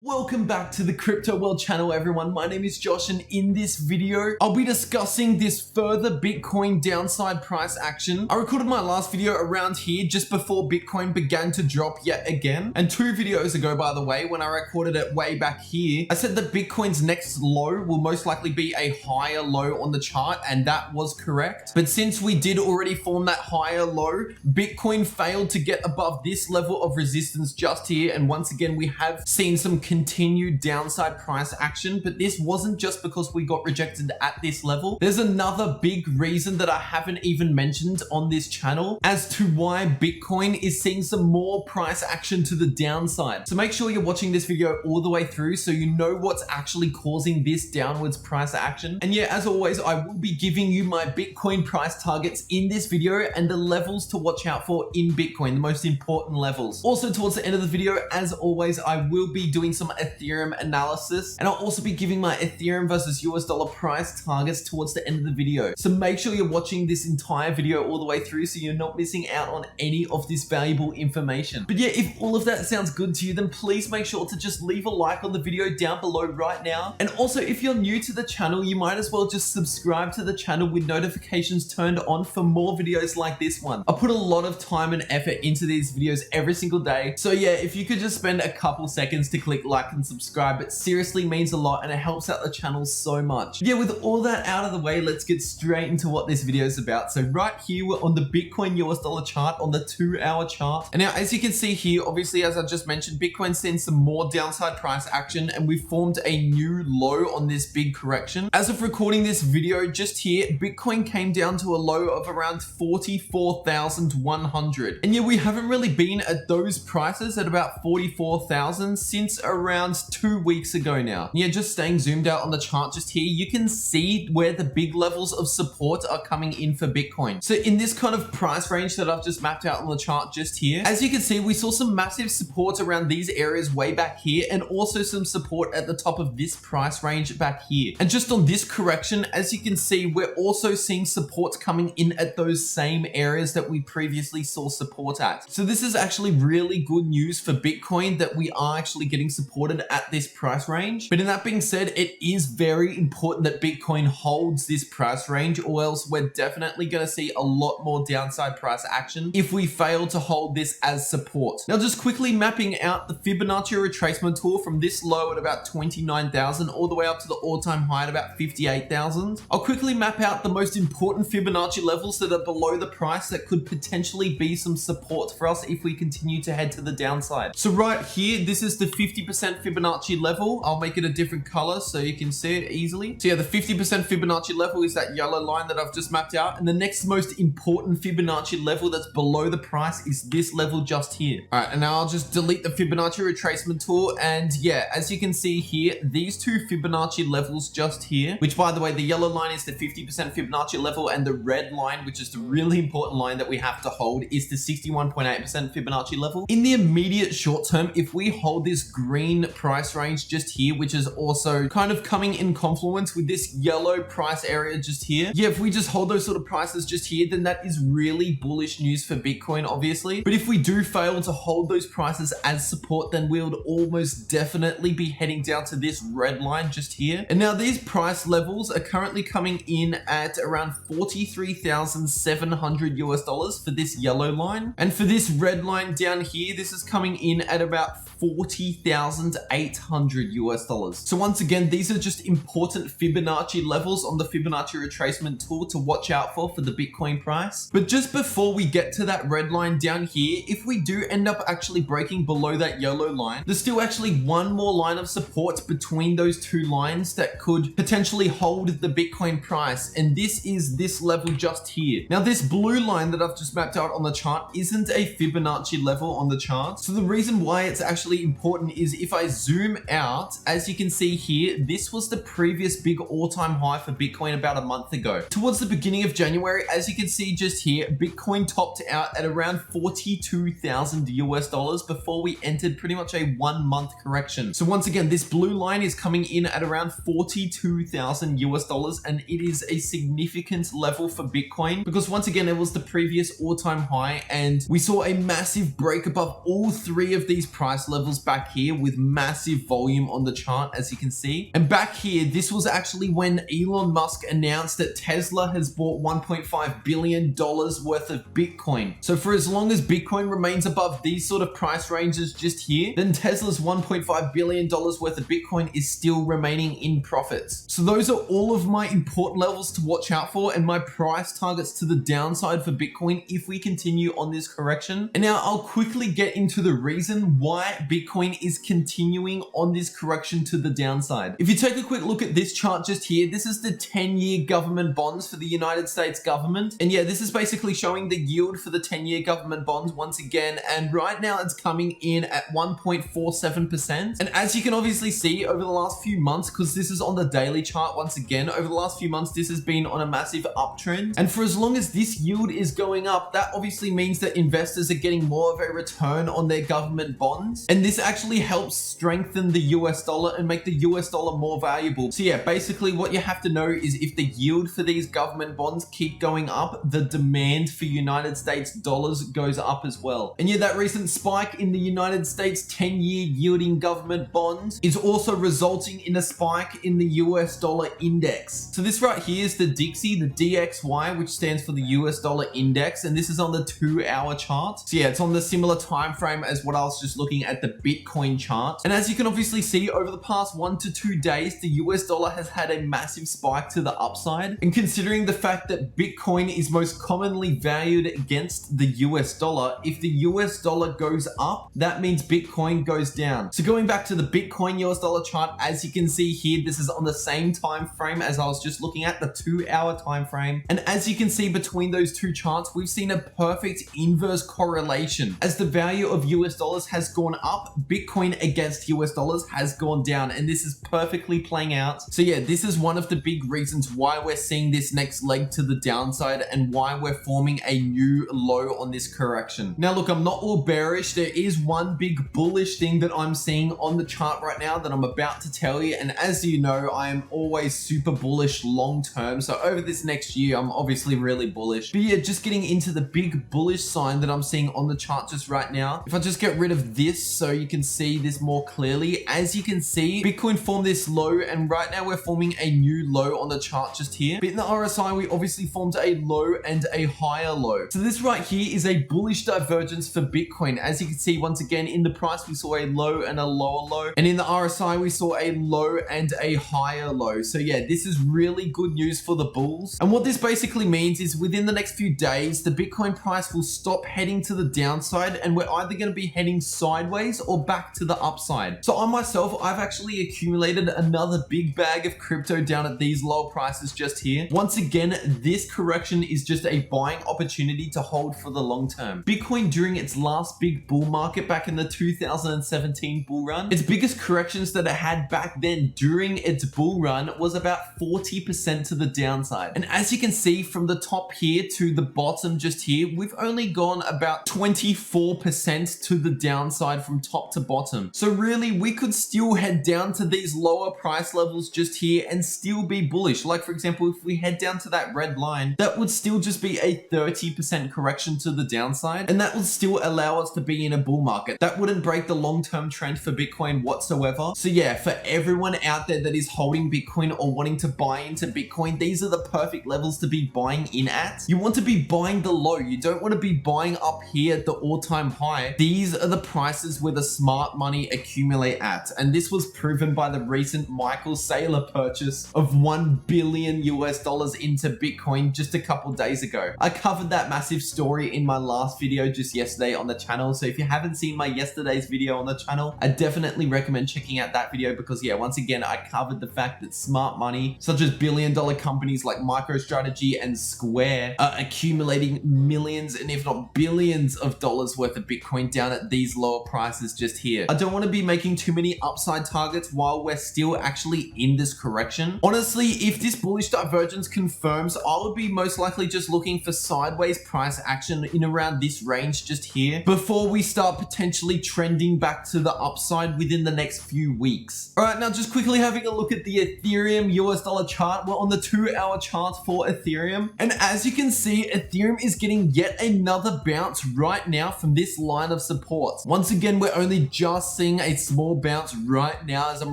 Welcome back to the Crypto World channel, everyone. My name is Josh, and in this video, I'll be discussing this further Bitcoin downside price action. I recorded my last video around here just before Bitcoin began to drop yet again. And 2 videos ago, by the way, when I recorded it way back here, I said that Bitcoin's next low will most likely be a higher low on the chart, and that was correct. But since we did already form that higher low, Bitcoin failed to get above this level of resistance just here. And once again, we have seen some continued downside price action, but this wasn't just because we got rejected at this level. There's another big reason that I haven't even mentioned on this channel as to why Bitcoin is seeing some more price action to the downside. So make sure you're watching this video all the way through so you know what's actually causing this downwards price action. And yeah, as always, I will be giving you my Bitcoin price targets in this video and the levels to watch out for in Bitcoin, the most important levels. Also, towards the end of the video, as always, I will be doing some Ethereum analysis, and I'll also be giving my Ethereum versus US dollar price targets towards the end of the video. So make sure you're watching this entire video all the way through so you're not missing out on any of this valuable information. But yeah, if all of that sounds good to you, then please make sure to just leave a like on the video down below right now. And also, if you're new to the channel, you might as well just subscribe to the channel with notifications turned on for more videos like this one. I put a lot of time and effort into these videos every single day. So yeah, if you could just spend a couple seconds to click like and subscribe, it seriously means a lot and it helps out the channel so much. Yeah, with all that out of the way, let's get straight into what this video is about. So right here, we're on the Bitcoin US dollar chart on the 2-hour chart. And now, as you can see here, obviously, as I just mentioned, Bitcoin's seen some more downside price action and we formed a new low on this big correction. As of recording this video just here, Bitcoin came down to a low of around 44,100. And yeah, we haven't really been at those prices at about 44,000 since around 2 weeks ago now. Yeah, just staying zoomed out on the chart just here, you can see where the big levels of support are coming in for Bitcoin. So in this kind of price range that I've just mapped out on the chart just here, as you can see, we saw some massive support around these areas way back here and also some support at the top of this price range back here. And just on this correction, as you can see, we're also seeing support coming in at those same areas that we previously saw support at. So this is actually really good news for Bitcoin that we are actually getting supported at this price range. But in that being said, it is very important that Bitcoin holds this price range, or else we're definitely going to see a lot more downside price action if we fail to hold this as support. Now, just quickly mapping out the Fibonacci retracement tool from this low at about 29,000 all the way up to the all-time high at about 58,000. I'll quickly map out the most important Fibonacci levels that are below the price that could potentially be some support for us if we continue to head to the downside. So right here, this is the 50% Fibonacci level. I'll make it a different color so you can see it easily. So yeah, the 50% Fibonacci level is that yellow line that I've just mapped out. And the next most important Fibonacci level that's below the price is this level just here. All right, and now I'll just delete the Fibonacci retracement tool. And yeah, as you can see here, these 2 Fibonacci levels just here, which by the way, the yellow line is the 50% Fibonacci level, and the red line, which is the really important line that we have to hold, is the 61.8% Fibonacci level. In the immediate short term, if we hold this green price range just here, which is also kind of coming in confluence with this yellow price area just here. Yeah, if we just hold those sort of prices just here, then that is really bullish news for Bitcoin, obviously. But if we do fail to hold those prices as support, then we would almost definitely be heading down to this red line just here. And now these price levels are currently coming in at around 43,700 US dollars for this yellow line. And for this red line down here, this is coming in at about 40,800 US dollars. So once again, these are just important Fibonacci levels on the Fibonacci retracement tool to watch out for the Bitcoin price. But just before we get to that red line down here, if we do end up actually breaking below that yellow line, there's still actually one more line of support between those 2 lines that could potentially hold the Bitcoin price. And this is this level just here. Now, this blue line that I've just mapped out on the chart isn't a Fibonacci level on the chart. So the reason why it's actually important is if I zoom out, as you can see here, this was the previous big all-time high for Bitcoin about a month ago. Towards the beginning of January, as you can see just here, Bitcoin topped out at around 42,000 US dollars before we entered pretty much a 1-month correction. So once again, this blue line is coming in at around 42,000 US dollars, and it is a significant level for Bitcoin because once again, it was the previous all-time high, and we saw a massive break above all 3 of these price levels back here with with massive volume on the chart, as you can see. And back here, this was actually when Elon Musk announced that Tesla has bought $1.5 billion worth of Bitcoin. So for as long as Bitcoin remains above these sort of price ranges just here, then Tesla's $1.5 billion worth of Bitcoin is still remaining in profits. So those are all of my important levels to watch out for and my price targets to the downside for Bitcoin if we continue on this correction. And now I'll quickly get into the reason why Bitcoin is continuing on this correction to the downside. If you take a quick look at this chart just here, this is the 10-year government bonds for the United States government. And yeah, this is basically showing the yield for the 10-year government bonds once again. And right now it's coming in at 1.47%. And as you can obviously see over the last few months, because this is on the daily chart once again, over the last few months, this has been on a massive uptrend. And for as long as this yield is going up, that obviously means that investors are getting more of a return on their government bonds. And this actually helps strengthen the US dollar and make the US dollar more valuable. So yeah, basically what you have to know is if the yield for these government bonds keep going up, the demand for United States dollars goes up as well. And yeah, that recent spike in the United States 10-year yielding government bonds is also resulting in a spike in the US dollar index. So this right here is the Dixie, the DXY, which stands for the US dollar index. And this is on the 2-hour chart. So yeah, it's on the similar time frame as what I was just looking at the Bitcoin chart. And as you can obviously see, over the past 1 to 2 days, the US dollar has had a massive spike to the upside. And considering the fact that Bitcoin is most commonly valued against the US dollar, if the US dollar goes up, that means Bitcoin goes down. So going back to the Bitcoin US dollar chart, as you can see here, this is on the same time frame as I was just looking at, the 2-hour time frame. And as you can see between those two charts, we've seen a perfect inverse correlation. As the value of US dollars has gone up, Bitcoin against US dollars has gone down, and this is perfectly playing out. So yeah, this is one of the big reasons why we're seeing this next leg to the downside and why we're forming a new low on this correction. Now look, I'm not all bearish. There is one big bullish thing that I'm seeing on the chart right now that I'm about to tell you. And as you know, I am always super bullish long term. So over this next year, I'm obviously really bullish. But yeah, just getting into the big bullish sign that I'm seeing on the chart just right now. If I just get rid of this so you can see this more clearly, as you can see, Bitcoin formed this low, and right now we're forming a new low on the chart just here. But in the RSI, we obviously formed a low and a higher low. So this right here is a bullish divergence for Bitcoin. As you can see, once again, in the price, we saw a low and a lower low. And in the RSI, we saw a low and a higher low. So yeah, this is really good news for the bulls. And what this basically means is within the next few days, the Bitcoin price will stop heading to the downside, and we're either going to be heading sideways or back to the upside. So I myself, I've actually accumulated another big bag of crypto down at these low prices just here. Once again, this correction is just a buying opportunity to hold for the long term. Bitcoin during its last big bull market back in the 2017 bull run, its biggest corrections that it had back then during its bull run was about 40% to the downside. And as you can see from the top here to the bottom just here, we've only gone about 24% to the downside from top to bottom. So really, we could still head down to these lower price levels just here and still be bullish. Like for example, if we head down to that red line, that would still just be a 30% correction to the downside, and that would still allow us to be in a bull market. That wouldn't break the long-term trend for Bitcoin whatsoever. So yeah, for everyone out there that is holding Bitcoin or wanting to buy into Bitcoin, these are the perfect levels to be buying in at. You want to be buying the low. You don't want to be buying up here at the all-time high. These are the prices where the smart money accumulate at. And this was proven by the recent Michael Saylor purchase of $1 billion into Bitcoin just a couple days ago. I covered that massive story in my last video just yesterday on the channel. So if you haven't seen my yesterday's video on the channel, I definitely recommend checking out that video because yeah, once again, I covered the fact that smart money, such as billion-dollar companies like MicroStrategy and Square, are accumulating millions and if not billions of dollars worth of Bitcoin down at these lower prices just here. I don't want to be making too many upside targets while we're still actually in this correction. Honestly, if this bullish divergence confirms, I would be most likely just looking for sideways price action in around this range just here before we start potentially trending back to the upside within the next few weeks. All right, now just quickly having a look at the Ethereum US dollar chart. We're on the 2-hour chart for Ethereum. And as you can see, Ethereum is getting yet another bounce right now from this line of support. Once again, we're only just just seeing a small bounce right now as I'm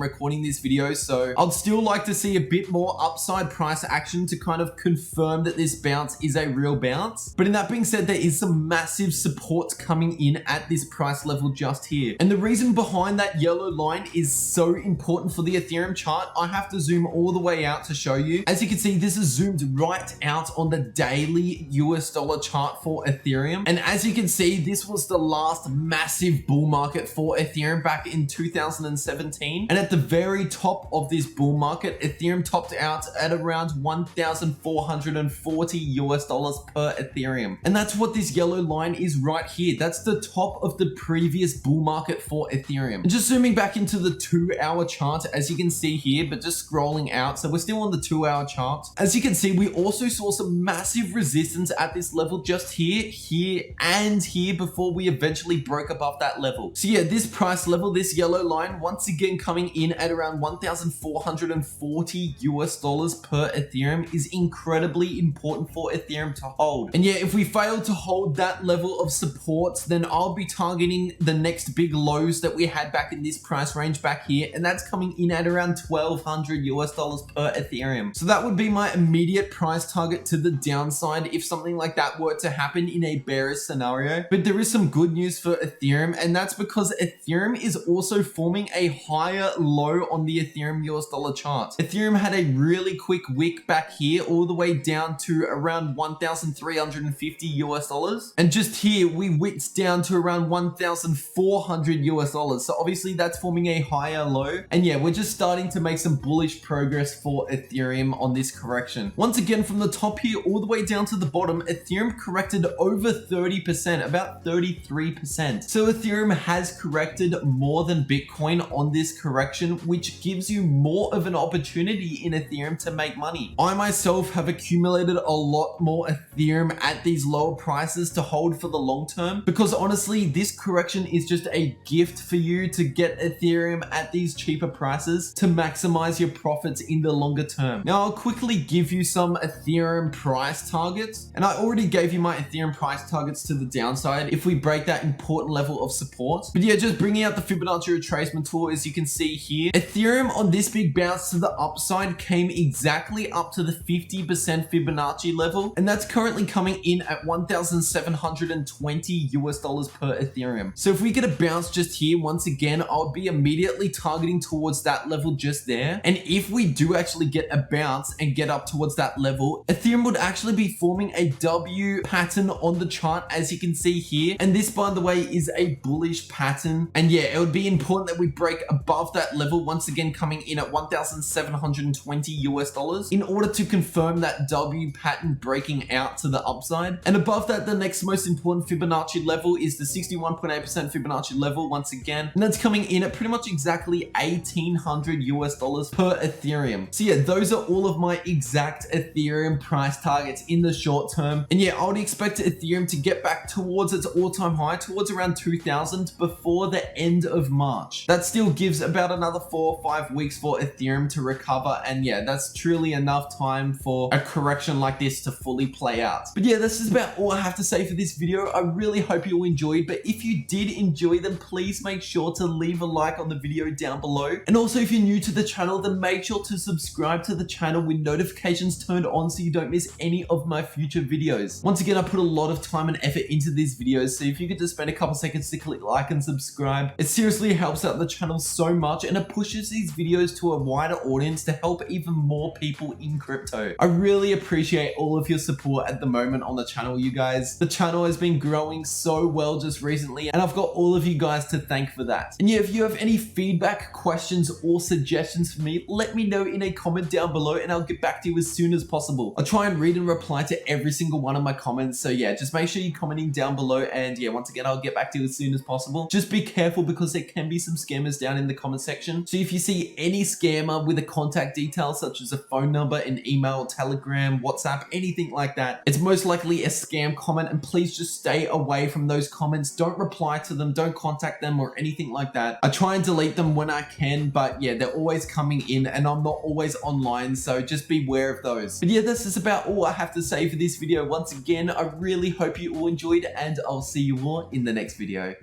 recording this video, so I'd still like to see a bit more upside price action to kind of confirm that this bounce is a real bounce. But in that being said, there is some massive support coming in at this price level just here. And the reason behind that yellow line is so important for the Ethereum chart, I have to zoom all the way out to show you. As you can see, this is zoomed right out on the daily US dollar chart for Ethereum. And as you can see, this was the last massive bull market for Ethereum back in 2017. And at the very top of this bull market, Ethereum topped out at around 1,440 US dollars per Ethereum. And that's what this yellow line is right here. That's the top of the previous bull market for Ethereum. And just zooming back into the 2-hour chart, as you can see here, but just scrolling out. So we're still on the 2-hour chart. As you can see, we also saw some massive resistance at this level just here, and here before we eventually broke above that level. So yeah, this price level, this yellow line, once again coming in at around 1,440 US dollars per Ethereum is incredibly important for Ethereum to hold. And yeah, if we fail to hold that level of support, then I'll be targeting the next big lows that we had back in this price range back here, and that's coming in at around 1,200 US dollars per Ethereum. So that would be my immediate price target to the downside if something like that were to happen in a bearish scenario. But there is some good news for Ethereum, and that's because Ethereum is also forming a higher low on the Ethereum US dollar chart. Ethereum had a really quick wick back here all the way down to around 1,350 US dollars. And just here we wicked down to around 1,400 US dollars. So obviously that's forming a higher low. And yeah, we're just starting to make some bullish progress for Ethereum on this correction. Once again, from the top here all the way down to the bottom, Ethereum corrected over 30%, about 33%. So Ethereum has corrected more than Bitcoin on this correction, which gives you more of an opportunity in Ethereum to make money. I myself have accumulated a lot more Ethereum at these lower prices to hold for the long term, because honestly, this correction is just a gift for you to get Ethereum at these cheaper prices to maximize your profits in the longer term. Now, I'll quickly give you some Ethereum price targets, and I already gave you my Ethereum price targets to the downside if we break that important level of support. But yeah, just bringing out the Fibonacci retracement tool, as you can see here, Ethereum on this big bounce to the upside came exactly up to the 50% Fibonacci level, and that's currently coming in at 1,720 US dollars per Ethereum. So if we get a bounce just here, once again, I'll be immediately targeting towards that level just there. And if we do actually get a bounce and get up towards that level, Ethereum would actually be forming a W pattern on the chart, as you can see here. And this, by the way, is a bullish pattern. And yeah, it would be important that we break above that level, once again coming in at 1,720 US dollars, in order to confirm that W pattern breaking out to the upside. And above that, the next most important Fibonacci level is the 61.8% Fibonacci level once again, and that's coming in at pretty much exactly 1,800 US dollars per Ethereum. So yeah, those are all of my exact Ethereum price targets in the short term. And yeah, I would expect Ethereum to get back towards its all-time high, towards around 2,000 before the end of March. That still gives about another 4 or 5 weeks for Ethereum to recover, and yeah, that's truly enough time for a correction like this to fully play out. But yeah, this is about all I have to say for this video. I really hope you all enjoyed, but if you did enjoy them, please make sure to leave a like on the video down below. And also, if you're new to the channel, then make sure to subscribe to the channel with notifications turned on so you don't miss any of my future videos. Once again, I put a lot of time and effort into these videos, so if you could just spend a couple seconds to click like and subscribe, it seriously helps out the channel so much, and it pushes these videos to a wider audience to help even more people in crypto. I really appreciate all of your support at the moment on the channel, you guys. The channel has been growing so well just recently, and I've got all of you guys to thank for that. And yeah, if you have any feedback, questions, or suggestions for me, let me know in a comment down below, and I'll get back to you as soon as possible. I'll try and read and reply to every single one of my comments, so yeah, just make sure you're commenting down below, and yeah, once again, I'll get back to you as soon as possible. Just be careful, because there can be some scammers down in the comment section. So if you see any scammer with a contact detail, such as a phone number, an email, Telegram, WhatsApp, anything like that, it's most likely a scam comment, and please just stay away from those comments. Don't reply to them, don't contact them or anything like that. I try and delete them when I can, but yeah, they're always coming in and I'm not always online, so just beware of those. But yeah, this is about all I have to say for this video. Once again, I really hope you all enjoyed, and I'll see you all in the next video.